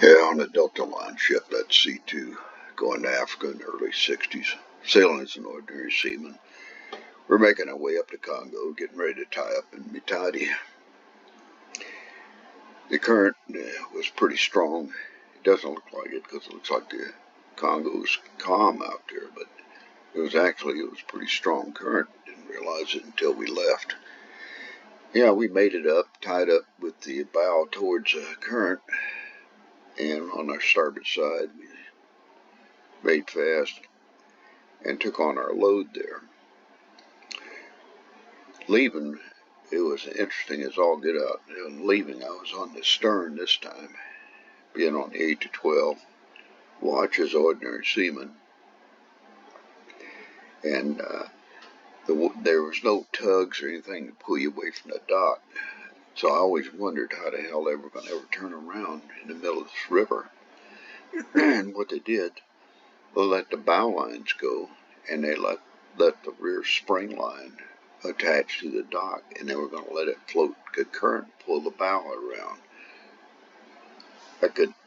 Yeah, on a Delta Line ship, that's C2, going to Africa in the early 60s, sailing as an ordinary seaman. We're making our way up to Congo, getting ready to tie up in Matadi. The current was pretty strong. It doesn't look like it because it looks like the Congo's calm out there, but it was pretty strong current. Didn't realize it until we left. Yeah, we made it up, tied up with the bow towards the current, and on our starboard side, we made fast and took on our load there. Leaving, it was interesting as all get out. And leaving, I was on the stern this time, being on the 8 to 12, watch as ordinary seaman. And there was no tugs or anything to pull you away from the dock. So I always wondered how the hell they were going to ever turn around in the middle of this river. And what they did, they let the bow lines go, and they let the rear spring line attach to the dock, and they were going to let it float. Good current pull the bow around.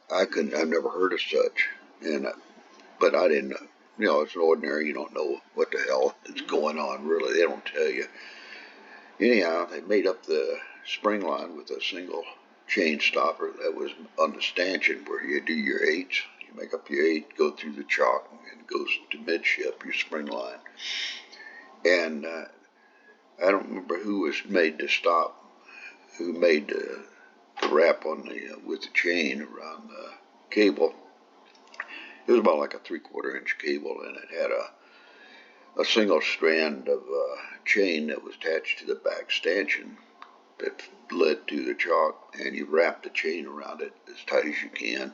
I've never heard of such, but I didn't know. It's an ordinary. You don't know what the hell is going on. Really, they don't tell you. Anyhow, they made up the spring line with a single chain stopper that was on the stanchion where you do your eights. You make up your eight, go through the chalk, and it goes to midship, your spring line. And I don't remember who was made to stop, who made the wrap on with the chain around the cable. It was about like a 3/4 inch cable, and it had a single strand of chain that was attached to the back stanchion that led to the chalk, and you wrap the chain around it as tight as you can,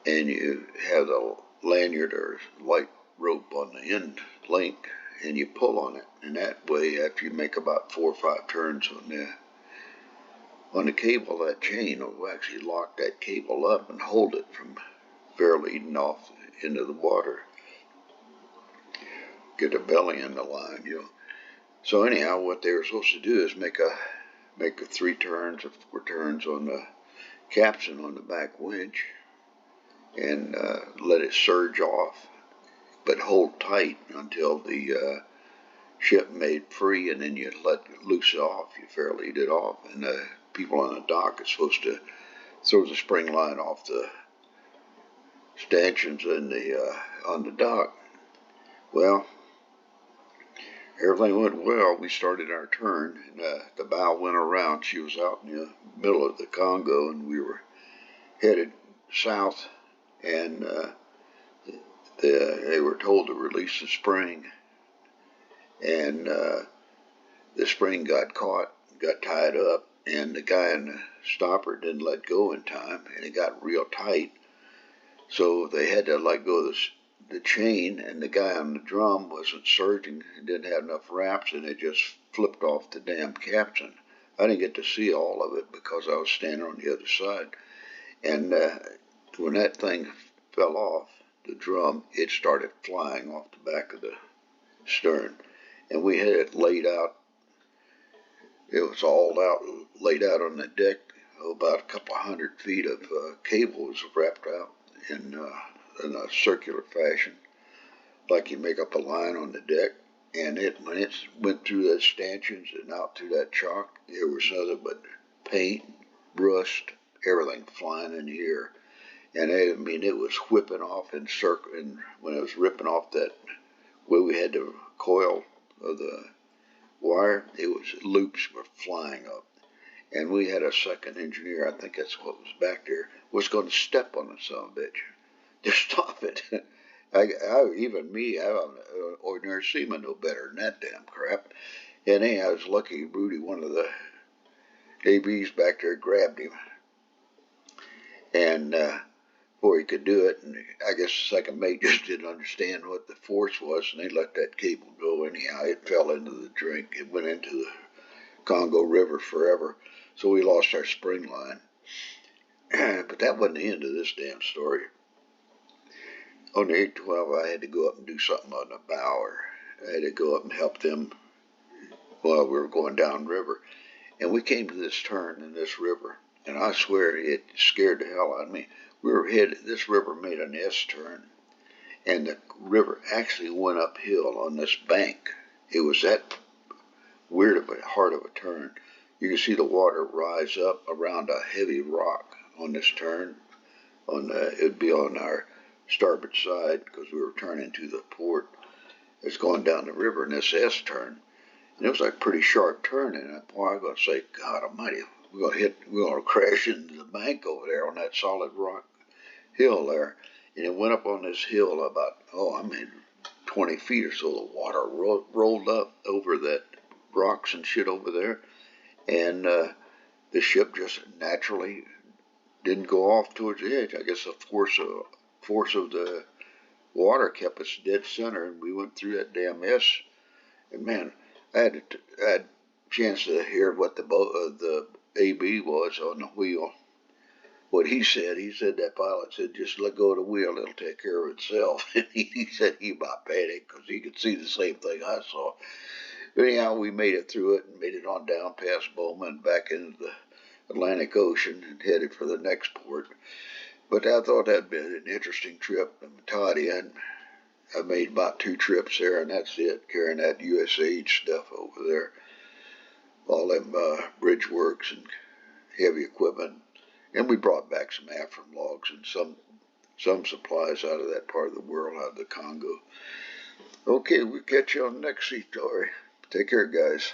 and you have the lanyard or light rope on the end link, and you pull on it, and that way, after you make about 4 or 5 turns on the cable, that chain will actually lock that cable up and hold it from leading off into the water. Get the belly in the line. So anyhow, what they were supposed to do is make a 3 turns or 4 turns on the capstan on the back winch, and let it surge off, but hold tight until the ship made free, and then you let loose it off. You fair lead it off, and the people on the dock are supposed to throw the spring line off the stanchions on the dock. Well, everything went well. We started our turn, and the bow went around. She was out in the middle of the Congo, and we were headed south, and they were told to release the spring, and the spring got caught, got tied up, and the guy in the stopper didn't let go in time, and it got real tight. So they had to let go of the chain, and the guy on the drum wasn't surging and didn't have enough wraps, and it just flipped off the damn capstan. I didn't get to see all of it because I was standing on the other side. And when that thing fell off the drum, it started flying off the back of the stern. And we had it laid out. It was all laid out on the deck. About a couple 100 feet of cable was wrapped out in a circular fashion, like you make up a line on the deck. And when it went through those stanchions and out through that chalk, there was nothing but paint, rust, everything flying in the air. And it was whipping off in circle. And when it was ripping off that, where we had the coil of the wire, loops were flying up. And we had a second engineer, I think that's what was back there, was going to step on the son of a bitch to stop it. Even me, I'm an ordinary seaman, no better than that damn crap. And I was lucky Rudy, one of the ABs back there, grabbed him. And before he could do it, and I guess the second mate just didn't understand what the force was, and they let that cable go anyhow. It fell into the drink. It went into the Congo River forever. So we lost our spring line. But that wasn't the end of this damn story. On the 812, I had to go up and do something on the bow, or I had to go up and help them while we were going down river. And we came to this turn in this river, and I swear it scared the hell out of me. We were headed, this river made an S-turn, and the river actually went uphill on this bank. It was that weird of a hard of a turn. You could see the water rise up around a heavy rock on this turn. It'd be on our starboard side because we were turning to the port. It's going down the river in this S-turn. And it was like a pretty sharp turn, and boy, I'm going to say, God Almighty, we're going to crash into the bank over there on that solid rock hill there. And it went up on this hill about, 20 feet or so. The water rolled up over that rocks and shit over there, and the ship just naturally didn't go off towards the edge. I guess the force of the water kept us dead center, and we went through that damn S. And man, I had a chance to hear what the AB was on the wheel. What he said that pilot said, just let go of the wheel, it'll take care of itself. And he said he about panicked because he could see the same thing I saw. But anyhow, we made it through it and made it on down past Bowman and back into the Atlantic Ocean and headed for the next port. But I thought that'd been an interesting trip to Matadi, and I made about 2 trips there, and that's it, carrying that USAID stuff over there. All them bridge works and heavy equipment. And we brought back some Afram logs and some supplies out of that part of the world, out of the Congo. Okay, we'll catch you on the next sea story. Take care, guys.